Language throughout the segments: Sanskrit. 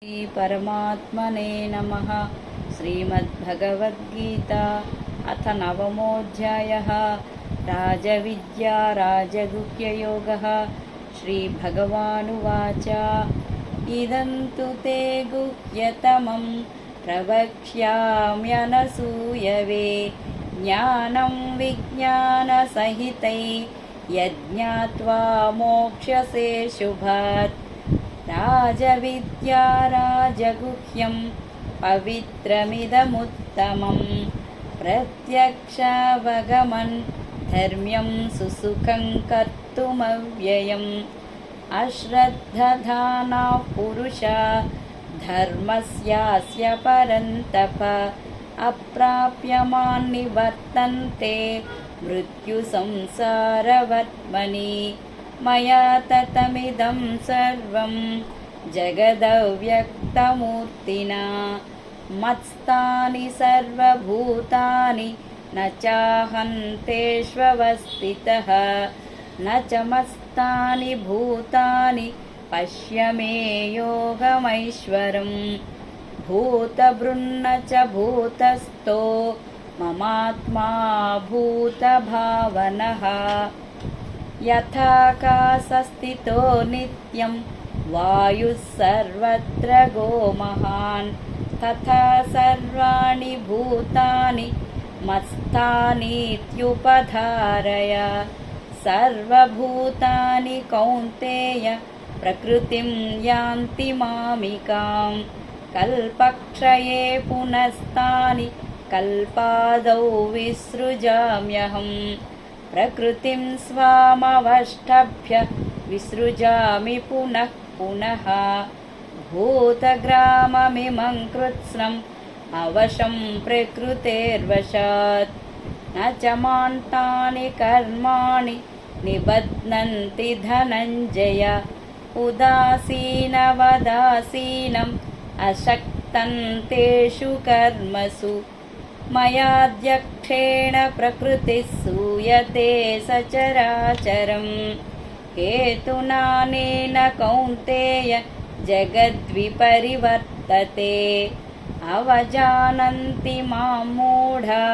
श्री परमात्मने नमः। श्रीमद्भगवद्गीता अथ नवमोऽध्यायः। राजविद्या राजगुह्ययोगः। श्रीभगवानुवाच इदं तु ते गुह्यतमं प्रवक्ष्याम्यनसूयवे ज्ञानं विज्ञानसहितं यज्ञात्वा मोक्ष्यसे शुभात्। राजविद्या राजगुह्यं पवित्रमिदमुत्तमं प्रत्यक्षावगमन् धर्म्यं सुसुखं कर्तुमव्ययम्। अश्रद्धधानाः पुरुषा धर्मस्यास्य परन्तप अप्राप्यमान् निवर्तन्ते मृत्युसंसारवर्त्मनि। मया ततमिदं सर्वं जगदव्यक्तमूर्तिना मत्स्थानि सर्वभूतानि न चाहं तेष्वस्थितः न च मत्स्थानि भूतानि पश्य मे योगमैश्वरम्। भूतभृन्न च भूतस्थो ममात्मा भूतभावनः। यथाकाशस्थितो नित्यं वायुः सर्वत्र गोमहान् तथा सर्वाणि भूतानि मत्स्थानीत्युपधारय। सर्वभूतानि कौन्तेय प्रकृतिं यान्ति मामिकां कल्पक्षये पुनस्तानि कल्पादौ विसृजाम्यहम्। प्रकृतिं स्वामवष्टभ्य विसृजामि पुनः पुनः। भूतग्राममिमं कृत्स्नम् अवशं प्रकृतेर्वशात् न च मान्तानि कर्माणि निबध्नन्ति धनञ्जय। उदासीनवदासीनम् अशक्तं तेषु कर्मसु मयाध्यक्षेण प्रकृतिः सूयते सचराचरम्। हेतुनानेन कौन्तेय जगद्विपरिवर्तते अवजानन्ति मां मूढा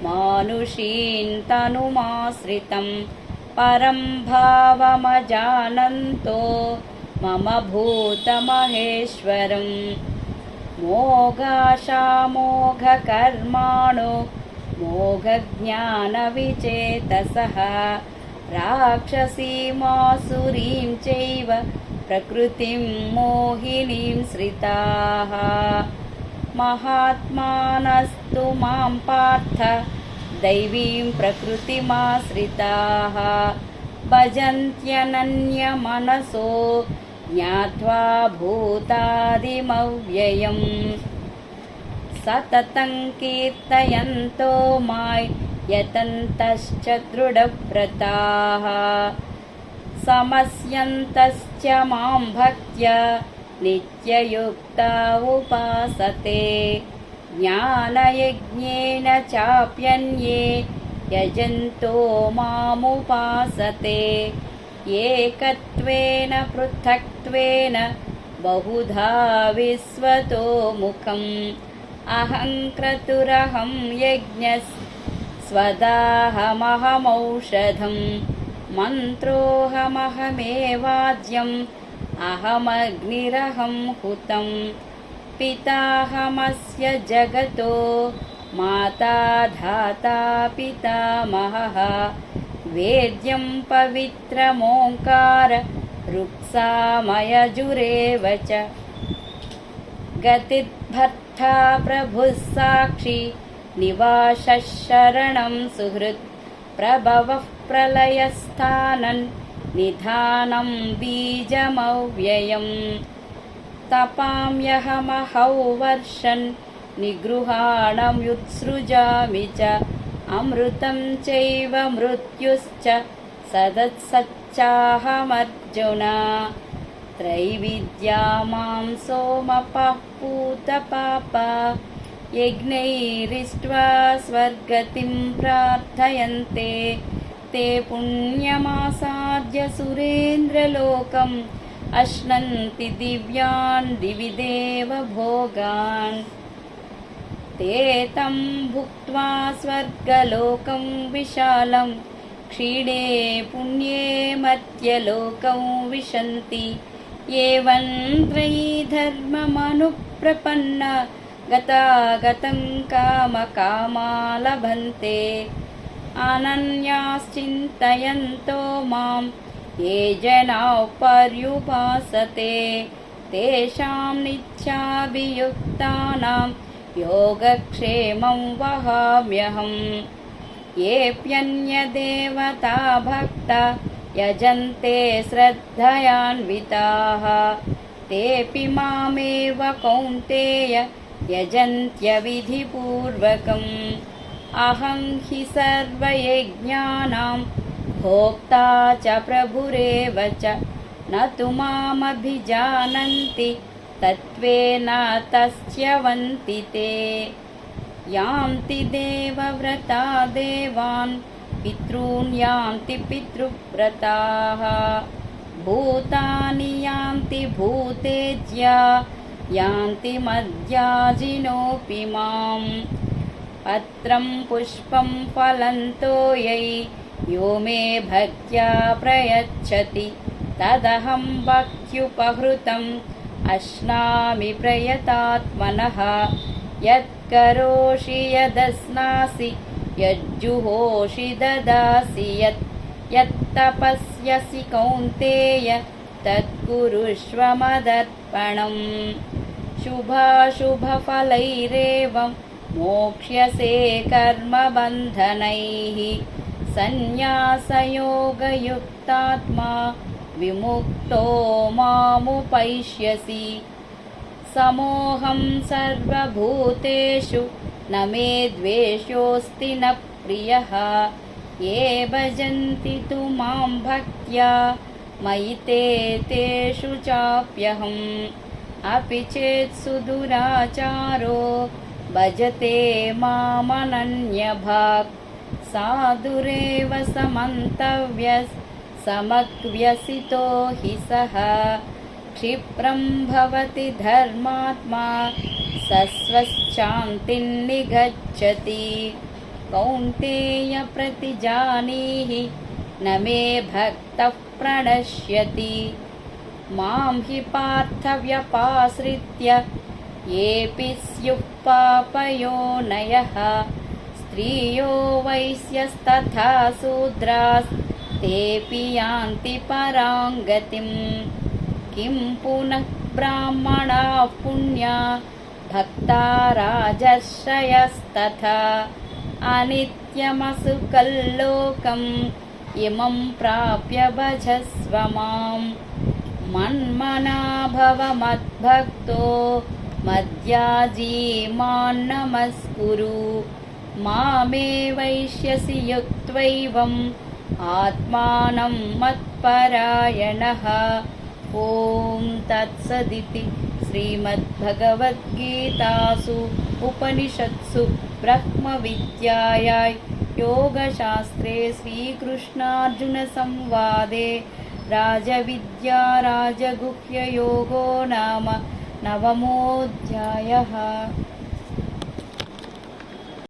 मानुषीं तनुमाश्रितं परं भावमजानन्तो मम भूतमहेश्वरम्। मोघाशामोघकर्माणो मोघज्ञानविचेतसः राक्षसीमासुरीं चैव प्रकृतिं मोहिनीं श्रिताः। महात्मानस्तु मां पार्थ दैवीं प्रकृतिमाश्रिताः भजन्त्यनन्यमनसो ज्ञात्वा भूतादिमव्ययम्। सततं कीर्तयन्तो मां यतन्तश्च दृढव्रताः समस्यन्तश्च मां भक्त्या नित्ययुक्ता उपासते। ज्ञानयज्ञेन चाप्यन्ये यजन्तो मामुपासते एकत्वेन पृथक्त्वेन बहुधा विश्वतो मुखम्। अहं क्रतुरहं यज्ञस्वदाहमहमौषधं मन्त्रोऽहमहमेवाज्यम् अहमग्निरहं हुतं। पिताहमस्य जगतो माता धाता पितामहः वेद्यं पवित्रमोङ्कार रुक्सामयजुरेव च। गतिर्भर्ता प्रभुः साक्षी निवासः शरणं सुहृत् प्रभवः प्रलयस्थानं निधानं बीजमव्ययम्। तपाम्यहमहौ वर्षन् निगृहाणमुत्सृजामि च अमृतं चैव मृत्युश्च सदत्सच्चाहमर्जुन। त्रैविद्या मां सोमपः पूतपापा यज्ञैरिष्ट्वा स्वर्गतिं प्रार्थयन्ते ते पुण्यमासाद्य सुरेन्द्रलोकं अश्नन्ति दिव्यान् दिवि देवभोगान् ते तं भुक्त्वा स्वर्गलोकं विशालं क्षीणे पुण्ये मर्त्यलोकं विशन्ति एवं त्रयी धर्ममनुप्रपन्ना गतागतं कामकामा लभन्ते अनन्याश्चिन्तयन्तो मां ये जनाः पर्युपासते तेषां नित्याभियुक्तानां योगक्षेमं वहाम्यहम् येऽप्यन्यदेवता भक्ता यजन्ते श्रद्धयान्विताः तेऽपि मामेव कौन्तेय यजन्त्यविधिपूर्वकम् अहं हि सर्वयज्ञानां भोक्ता च प्रभुरेव च न तु मामभिजानन्ति तत्त्वेन तस्यवन्ति ते यान्ति देवव्रता देवान् पितॄन् यान्ति पितृव्रताः भूतानि यान्ति भूतेज्या यान्ति मद्याजिनोऽपि माम् पत्रं पुष्पं फलं तोयै यो मे भक्त्या प्रयच्छति तदहं भक्त्युपहृतम् अश्नामि प्रयतात्मनः यत्करोषि यदस्नासि यज्जुहोषि ददासि यत्तपस्यसि कौन्तेय तत्कुरुष्व मदर्पणम् शुभाशुभफलैरेवं मोक्ष्यसे कर्मबन्धनैः सन्न्यासयोगयुक्तात्मा विमुक्तो मामुपैष्यसि समोऽहं सर्वभूतेषु न मे द्वेषोऽस्ति न प्रियः ये भजन्ति तु मां भक्त्या मयि ते तेषु चाप्यहम् अपि चेत् सुदुराचारो भजते मामनन्यभाक् साधुरेव समक्व्यसितो हि सः क्षिप्रं भवति धर्मात्मा सस्वच्छान्तिं निगच्छति कौन्तेय प्रतिजानीहि न मे भक्तः प्रणश्यति मां हि पार्थव्यपाश्रित्य येऽपि स्युः पापयोनयः स्त्रियो वैश्यस्तथा शूद्रास्तेऽपि यान्ति परां गतिम् किं पुनः ब्राह्मणाः पुण्या भक्ता राजर्षयस्तथा अनित्यमसुकल्लोकम् इमं प्राप्य भजस्व माम् मन्मना भव मद्भक्तो मद्याजी मां नमस्कुरु मामे वैष्यसि युक्त्वैवम् आत्मानं मत्परायणः ॐ तत्सदिति श्रीमद्भगवद्गीतासु उपनिषत्सु ब्रह्मविद्यायां योगशास्त्रे श्रीकृष्णार्जुनसंवादे राजविद्या राजगुह्ययोगो नाम 9मोऽध्यायः।